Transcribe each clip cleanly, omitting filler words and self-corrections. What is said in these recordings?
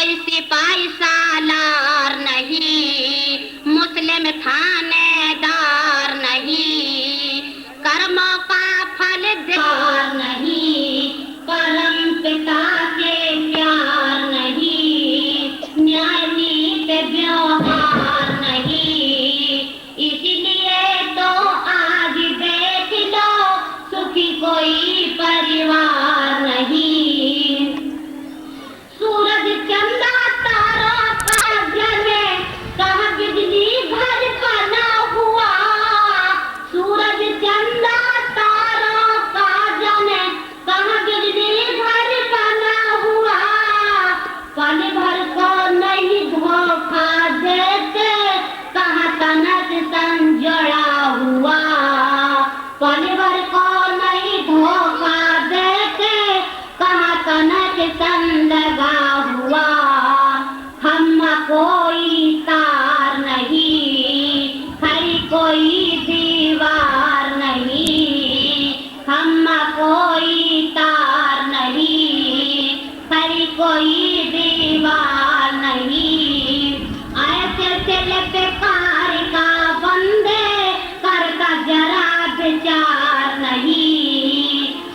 कोई सिपाही सालार नहीं, मुस्लिम थानेदार नहीं, कर्मों का फल देर नहीं, परम पिता के प्यार नहीं, न्याय नीति व्यवहार नहीं। इसलिए तो आज देख लो सुखी कोई परिवार नहीं। सूरज चंदा तारों का जले, कहाँ बिजली घर बना हुआ। सूरज चंदा तारों का जले, कहाँ बिजली घर बना हुआ। पल भर को नहीं धोखा देते, कहाँ तनक संजोड़ा हुआ। पल भर को नहीं धोखा देते, कहाँ तनक सन लगा हुआ। हम कोई तार नहीं, हरी कोई दीवार नहीं। हम कोई तार नहीं, हरी कोई दीवार नहीं। ऐसे चले बेकार का बंदे, करता जरा विचार नहीं।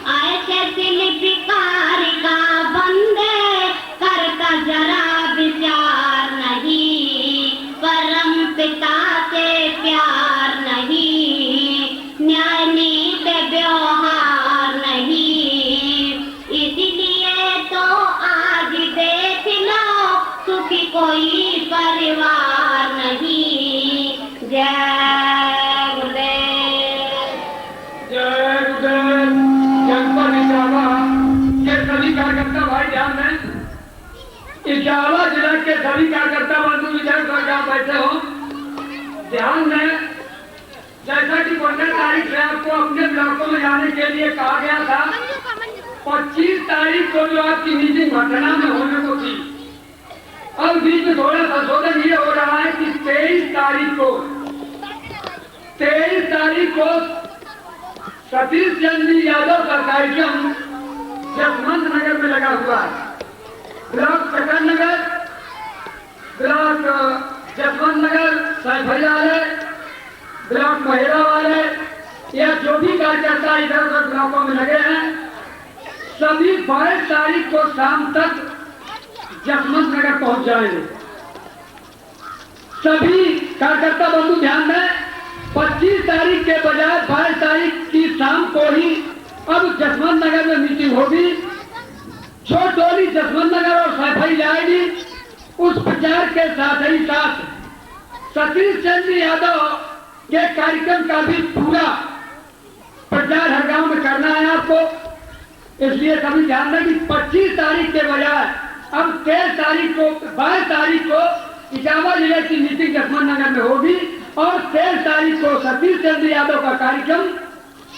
ऐसे चले बेकार का बंदे, करता जरा विचार नहीं। परम पिता से प्यार नहीं, न्याय नीति व्यवहार नहीं। इसलिए तो आज देख लो सुखी कोई परिवार नहीं। जय गुरुदेव। जय गुरुदेव। जनपद इटावा के सभी कार्यकर्ता भाई ध्यान दें। इटावा जिला के सभी कार्यकर्ता बंधु विधायक जहाँ बैठे हो ध्यान दें। जैसा कि 15 तारीख से आपको अपने ब्लॉकों में जाने के लिए कहा गया था, 25 तारीख को जो आपकी मीटिंग घटना में होने को थी, अब बीच में थोड़ा संशोधन ये हो रहा है कि 23 तारीख को सतीश चंद्र यादव का कार्यक्रम जसवंत नगर में लगा हुआ है। ब्लॉक प्रकरण नगर, ब्लॉक जसवंत नगर, साइफैया वाले, ब्लॉक महिला वाले, या जो भी कार्यकर्ता इधर उधर ब्लॉकों में लगे हैं, सभी 22 तारीख को शाम तक जसवंत नगर पहुंच जाएंगे। सभी कार्यकर्ता बंधु ध्यान दें, 25 तारीख के बजाय 22 तारीख की शाम को ही अब जसवंत नगर में मीटिंग होगी। जो टोली जसवंत नगर और साइफाई जाएगी, उस प्रचार के साथ ही साथ सतीश चंद्र यादव के कार्यक्रम का भी पूरा प्रचार हर गांव में करना है आपको। इसलिए सभी ध्यान दें कि 25 तारीख के बजाय अब 23 तारीख को 22 तारीख को इटावा जिले की मीटिंग जसवंत नगर में होगी और 23 तारीख को सतीश चंद्र यादव का कार्यक्रम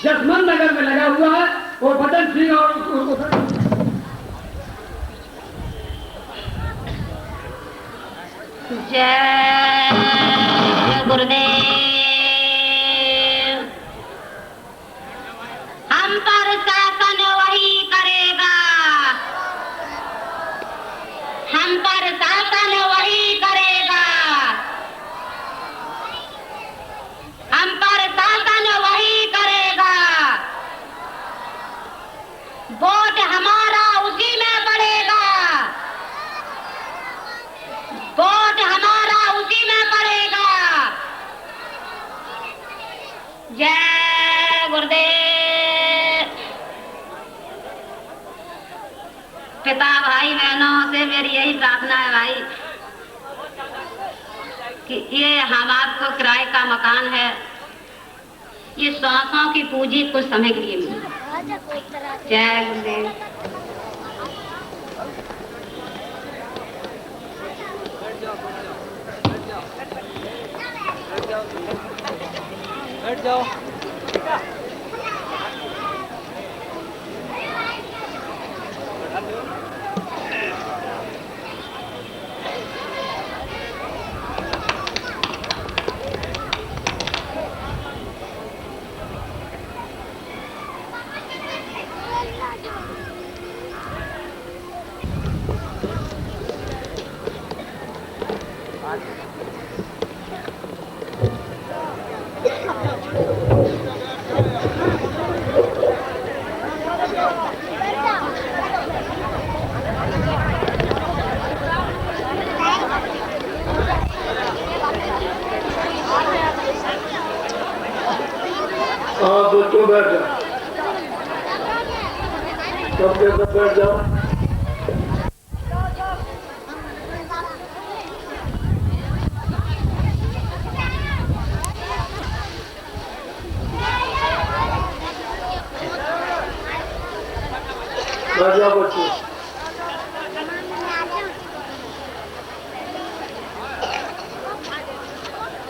जसवंत नगर में लगा हुआ है। वो बदन सिंह और जय गुरुदेव। हम पर शासन वही करेगा, हम पर शासन वही करेगा, हम पर शासन वही करेगा। वोट हमारा उसी में पड़ेगा, वोट हमारा उसी में पड़ेगा। जय गुरुदेव। पिता भाई बहनों से मेरी यही प्रार्थना है भाई कि ये हम आपको किराए का मकान है, ये 100 की पूंजी कुछ समय के लिए मिली। जय गुरुदेव। बैठ जाओ। हाँ दोस्तों बैठ जाओ, सबके सब बैठ जाओ। बैठ जाओ बच्चे।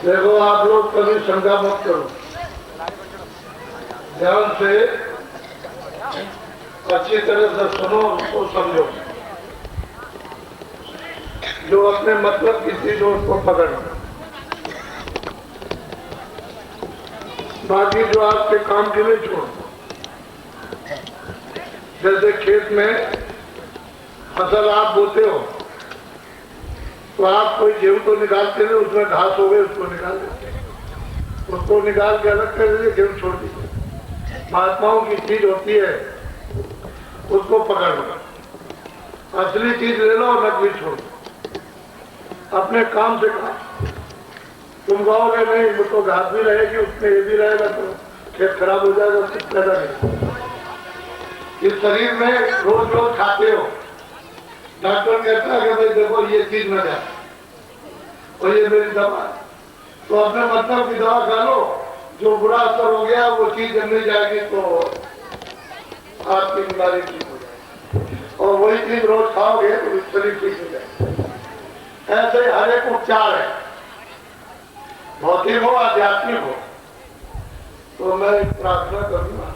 देखो आप लोग कभी शंका मत करो, ध्यान से अच्छी तरह से सुनो, उसको समझो। जो अपने मतलब की चीज हो उसको पकड़ना, बाकी जो आपके काम के लिए छोड़। जैसे खेत में फसल आप बोते हो तो आप कोई गेहूं तो निकालते नहीं, उसमें घास हो गए उसको निकाल देते, उसको निकाल के अलग कर दीजिए, गेहूं छोड़ दीजिए। महात्माओं की चीज होती है उसको पकड़ लो, असली चीज ले लो और नकली छोड़ दो। अपने काम से काम। तुम कहोगे नहीं वो तो घास भी रहेगी उसमें ये भी रहेगा तो खेत खराब हो जाएगा, कुछ पैदा नहीं। इस शरीर में रोज रोज खाते हो, डॉक्टर कहता है कि भाई देखो ये चीज न जाए और ये मेरी दवा है, तो अपने मतलब की दवा खा लो, जो बुरा असर हो गया वो चीज जब नहीं जाएगी तो आपकी बीमारी ठीक हो जाएगी, और वही चीज रोज खाओगे तो शरीर ठीक हो जाएगा। ऐसे हर एक उपचार है, भौतिक हो आध्यात्मिक हो। तो मैं प्रार्थना करूंगा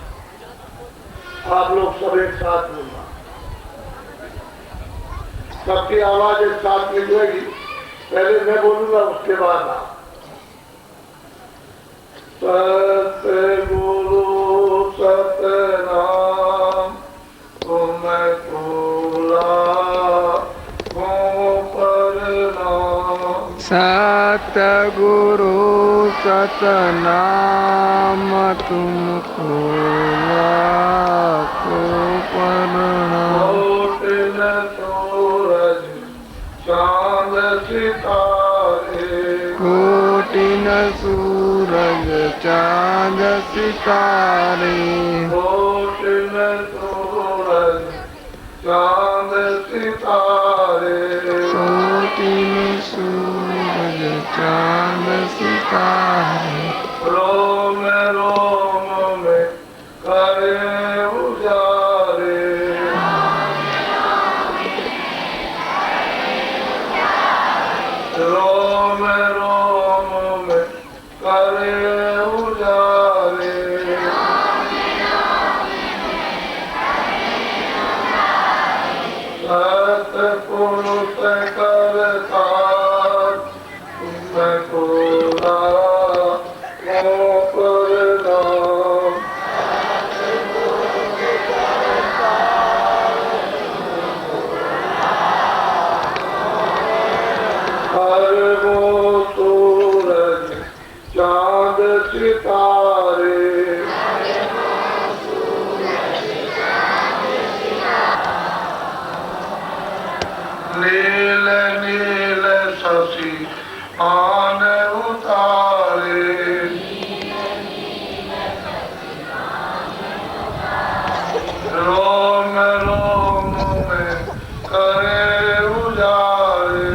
आप लोग सब एक साथ बोलना, सबकी आवाज एक साथ निकलेगी। पहले मैं बोलूंगा उसके बाद आप। सतगुरु सतनाम तुम्हें भूला को प्रणाम। सतगुरु सतनाम तुमको लाखो प्रणाम। कोटिन सूरज चांद सितारे, कोटिन सूरज चांद सितारे, कोटिन सूरज चांद सितारे, कोटिन सूरज चांद सितारे, रोम रोम में करे उजारे, रोम रोम में करे उजारे, सतपुरुष करता तुमको लाखो प्रणाम। हर वो सूरज चांद सितारे, नील नील शशि आन उतारे, रोम रोम में करे उजारे,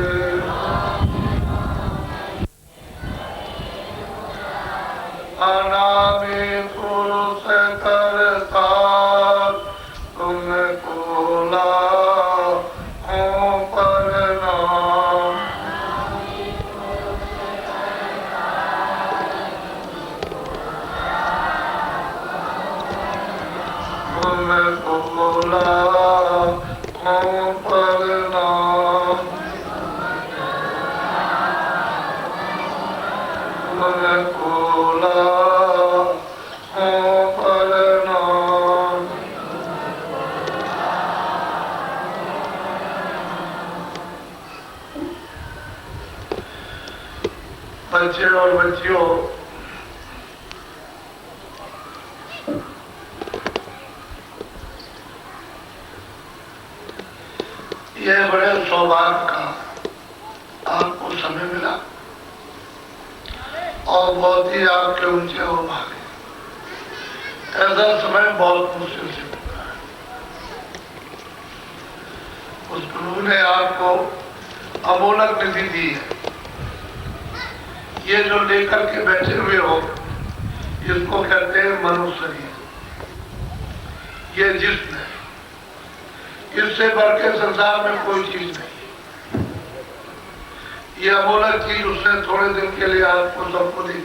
अनामी पुरुष करता तुमको लाखो प्रणाम। बच्चे और बच्चियों, ये बड़े सौभाग्य का आपको समय मिला और बहुत ही आपके ऊंचे हो भागे। ऐसा समय बहुत मुश्किल से मिलता है। उस प्रभु ने आपको अमोलक निधि दी है। ये जो लेकर के बैठे हुए हो, इसको कहते हैं मनुष्य शरीर। ये जिस्म है, इससे बढ़ के संसार में कोई चीज नहीं। ये अमोलक चीज उसने थोड़े दिन के लिए आपको सबको दी।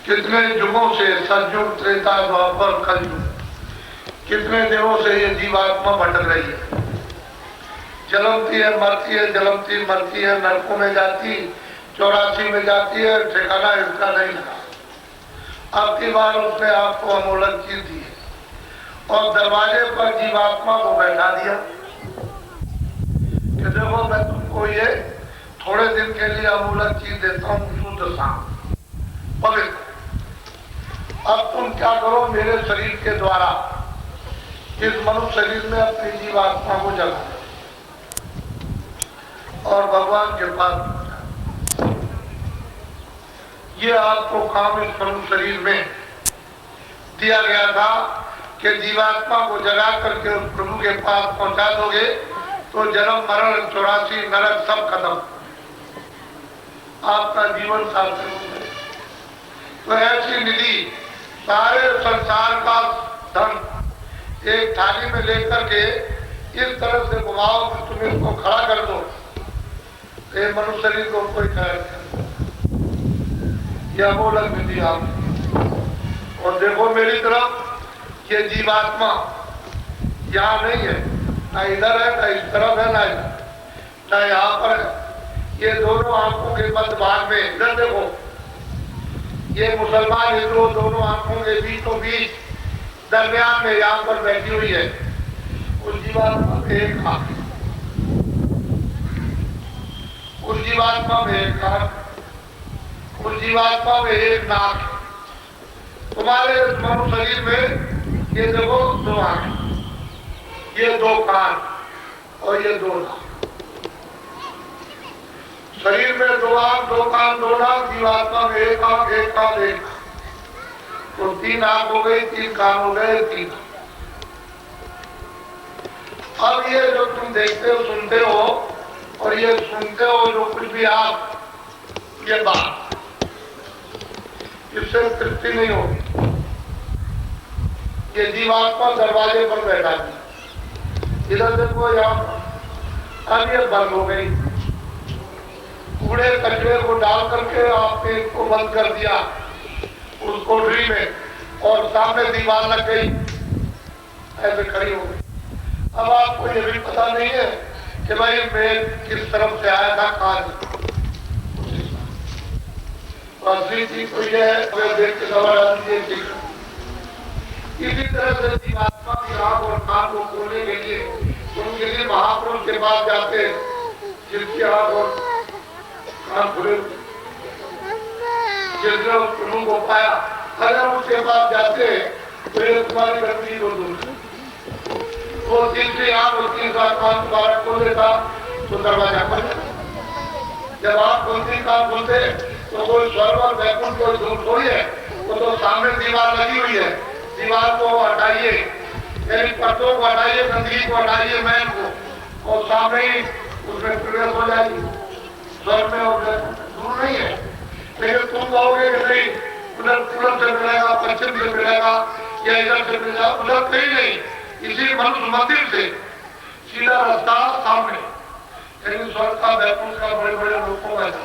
कितने युगों से, सतयुग, त्रेता, द्वापर, कलयुग, कितने दिनों से ये जीवात्मा भटक रही है, जलमती है, मरती है, जलमती मरती है, नरकों में जाती, 84 में जाती है, ठिकाना इसका नहीं लगा। अब की बार उसने आपको अमोलक चीज दी है और दरवाजे पर जीवात्मा को बैठा दिया कि देखो मैं तुमको ये थोड़े दिन के लिए अमूलक चीज देता हूँ, शुद्ध शांत पवित्र। अब तुम क्या करो, मेरे शरीर के द्वारा इस मनुष्य शरीर में अपनी जीवात्मा को जगा और भगवान के पास। ये आपको काम इस मनुष्य शरीर में दिया गया था कि जीवात्मा को जगा करके उस प्रभु के पास पहुंचा दोगे तो जन्म, मरण, 84 नरक सब खत्म, आपका जीवन सार्थक हो जाए। तो ऐसी निधि, सारे संसार का धन एक थाली में लेकर के इस तरह से घुमाओ कि तुम इसको खड़ा कर दो, ये मनुष्य शरीर को कोई खड़ा नहीं। यह अमोलक निधि आप। और देखो मेरी तरफ, ये जीवात्मा यहाँ नहीं है, ना इधर है, ना इस तरफ है, ना इधर, ना यहाँ पर है। ये दोनों आंखों के मध्य भाग में, इधर देखो, ये मुसलमान हिंदू दोनों आंखों के बीचों बीच दरमियान में यहाँ पर बैठी हुई है। उस जीवात्मा में एक आंख, उस जीवात्मा में एक कान, उस जीवात्मा में एक नाक। तुम्हारे मनुष्य शरीर में ये देखो 2 आंखें, ये 2 कान और ये 2 नाक। शरीर में 2 आंख, 2 कान, 2 नाक, जीवात्मा में एक आंख, एक कान, एक। तो 3 आंख हो गई, 3 कान हो गए, 3। अब ये जो तुम देखते हो, सुनते हो, और ये सुनते हो जो कुछ भी आप, ये बात इससे तृप्ति नहीं होगी। ये जीवात्मा दरवाजे पर बैठा थी, इधर देखो यहाँ, अब ये बंद हो गई। कूड़े कचरे को डाल करके आपने इसको बंद कर दिया उस कोठरी में, और सामने दीवार लग गई, ऐसे खड़ी हो गई। अब आपको ये भी पता नहीं है कि भाई मैं किस तरफ से आया था, कहाँ। असली चीज तो यह है, देख के सवाल इसी तरह से जीवात्मा की आंख और कान को खोलने के लिए तुम किसी महापुरुष के पास जाते, जिसकी आंख और कान खुले, जिसने उस प्रभु को पाया, अगर उसके पास जाते तो ये तुम्हारी गंदगी को दूर, वो तीसरी आंख और तीसरा कान दोबारा खोल देता तो दरवाजा खुल जाता। जब आप दूसरी कान खोलते तो कोई स्वर्ग और वैकुंठ कोई दूर थोड़ी है, वो तो सामने दीवार लगी हुई है। दीवार को हटाइए, यानी पर्दों को हटाइए, गंदगी को हटाइए, मैल को, और सामने ही उसमें प्रवेश हो जाएगी। स्वर्ग में और दूर नहीं है। लेकिन तुम कहोगे कि नहीं, उधर पूरब से मिलेगा, पश्चिम से मिलेगा, या इधर से मिलेगा, उधर कहीं नहीं, इसी मनुष्य मंदिर से सीधा रास्ता सामने। लेकिन स्वर्ग का, वैकुंठ का बड़े बड़े लोगों का था।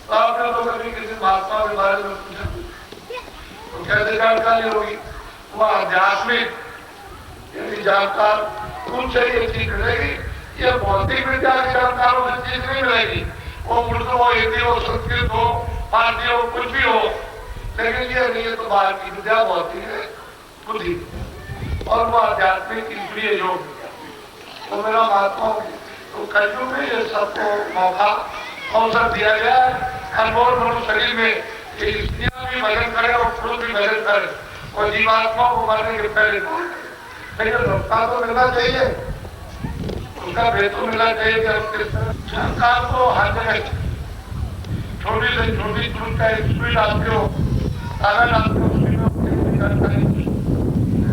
तो आपने तो कभी किसी महात्मा के बारे में पूछा तो कैसे जानकारी होगी? वह आध्यात्मिक यानी जानकार, उनसे ये चीज मिलेगी। ये भौतिक विद्या के जानकारों से चीज नहीं मिलेगी। वो उर्दू हो, हिंदी हो, संस्कृत हो, फारसी हो, कुछ भी हो, लेकिन ये नहीं है तो बाहर की विद्या भौतिक है, बुद्धि, और वो आध्यात्मिक इसलिए योग। तो मेरा महात्मा तो कलयुग में ये सबको मौका अवसर दिया गया है अनमोल मनुष्य शरीर में कि स्त्रियां भी भजन करें और पुरुष भी भजन करें और जीवात्मा को मरने के पहले रोका तो मिलना चाहिए, उनका भेद तो मिलना चाहिए कि हम किस तरह सरकार को हर जगह छोटी से छोटी दूर का स्कूल डालते हो, ताला डालते हो,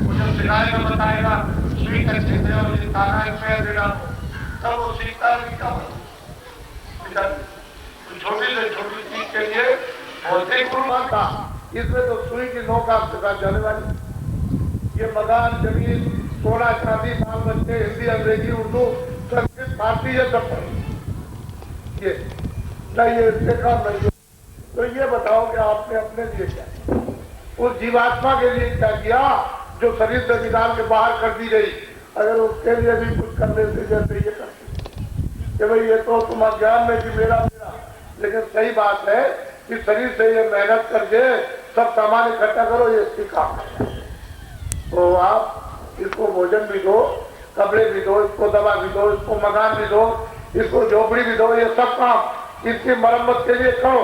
मुझे सिखाएगा बताएगा सुई कैसे दे और ये ताला इसमें देना तब वो सीखता है क्या छोटी से छोटी चीज के लिए बहुत ही कुर्बान था। इसमें तो सुई की नौका सिखा जाने वाली ये मकान जमीन सोना चांदी माल बच्चे हिंदी अंग्रेजी उर्दू संस्कृत फारसी ये सब ये नहीं ये इससे काम नहीं। तो ये बताओ कि आपने अपने लिए क्या उस जीवात्मा के लिए क्या किया जो शरीर से निकाल के बाहर कर दी गई, अगर उसके लिए भी कुछ कर लेते जैसे ये करते कि भाई ये तो तुम अज्ञान में कि मेरा मेरा, लेकिन सही बात है कि शरीर से ये मेहनत करके सब सामान इकट्ठा करो ये इसकी काम है। तो आप इसको भोजन भी दो, कपड़े भी दो, इसको दवा भी दो, इसको मकान भी दो, इसको झोपड़ी भी दो, ये सब काम इसकी मरम्मत के लिए करो,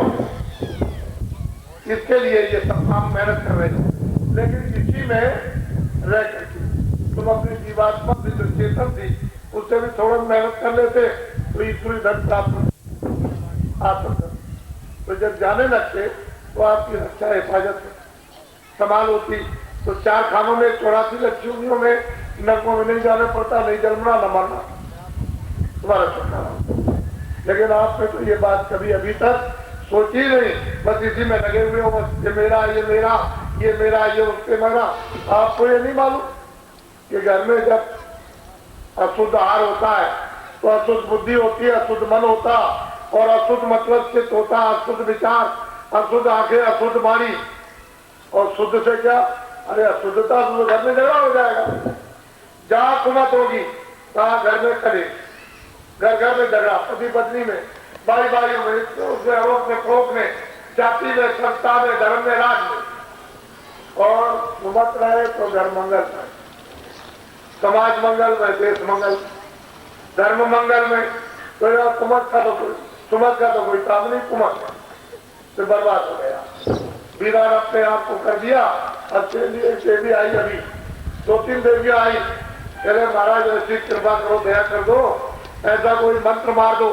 इसके लिए ये सब काम मेहनत कर रहे हो। लेकिन इसी में रह करके तुम अपनी जीवात्मा से जो चेतन थी उससे भी थोड़ा मेहनत कर लेते तो ईश्वरी धन प्राप्त आ सकता। तो जब जाने लगते तो आपकी रक्षा हिफाजत संभाल होती। तो 4 खानों में 84 लक्ष्मियों में नरकों में नहीं जाना पड़ता, नहीं जन्मना न मरना, तुम्हारा छुटकारा। लेकिन आपने तो ये बात कभी अभी तक सोची नहीं, बस इसी में लगे हुए हो, बस ये मेरा ये मेरा ये मेरा ये उसके मेरा। आपको ये नहीं मालूम कि घर में जब अशुद्ध आहार होता है तो अशुद्ध बुद्धि होती है, अशुद्ध मन होता, और अशुद्ध मतलब चित्त होता, अशुद्ध विचार, अशुद्ध आंखें, अशुद्ध वाणी, और शुद्ध से क्या, अरे अशुद्धता तो घर में झगड़ा हो जाएगा। जहाँ कुमत होगी वहाँ घर में करे, घर घर में झगड़ा, पति पत्नी में, भाई भाइयों में, अड़ोस में, पड़ोस में, जाति में, संस्था में, धर्म में, राज में। और कुमत रहे तो घर मंगल रहे, समाज मंगल में, देश मंगल, धर्म मंगल में। तो यार कुमत का तो कोई सुमत का तो कोई काम नहीं, कुमत तो बर्बाद हो गया। वीरान अपने आप को कर दिया। अब देवी आई, अभी 2-3 देवियां आई, कह रहे महाराज ऐसी कृपा करो, दया कर दो, ऐसा कोई मंत्र मार दो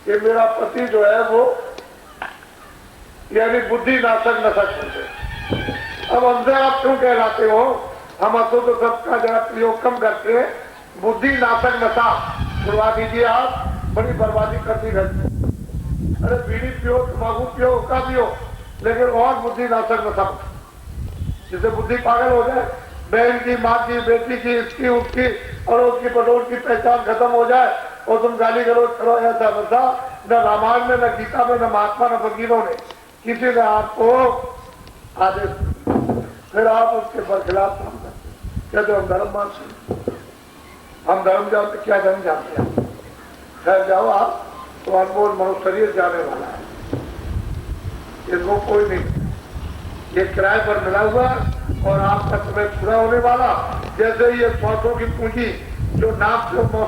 कि मेरा पति जो है वो यानी बुद्धि नाशक नशक होते। अब हमसे आप क्यों कहलाते हो, हम अशुद्ध शब्द का जरा प्रयोग कम करके बुद्धि नाशक नशा छुड़वा दीजिए, आप बड़ी बर्बादी करती रहती। अरे बीड़ी पियो, तम्बाकू पियो, उसका पियो, लेकिन और बुद्धि नाशक नशा जिससे बुद्धि पागल हो जाए, बहन की, माँ की, बेटी की, इसकी उसकी और उसकी पड़ोस की पहचान खत्म हो जाए और तुम गाली गलौज करो, ऐसा नशा न रामायण में, न गीता में, न महात्मा, न फकीरों ने किसी ने आपको आदेश, फिर आप उसके बरखिलाफ काम करते। कहते हम धर्म मानते, हम धर्म जानते, क्या धर्म जानते हैं। खैर जाओ आप, तो अनमोल मनुष्य शरीर जाने वाला है, इसको कोई नहीं, ये किराए पर मिला हुआ और आपका समय पूरा होने वाला। जैसे ये श्वासों की पूंजी जो नाक से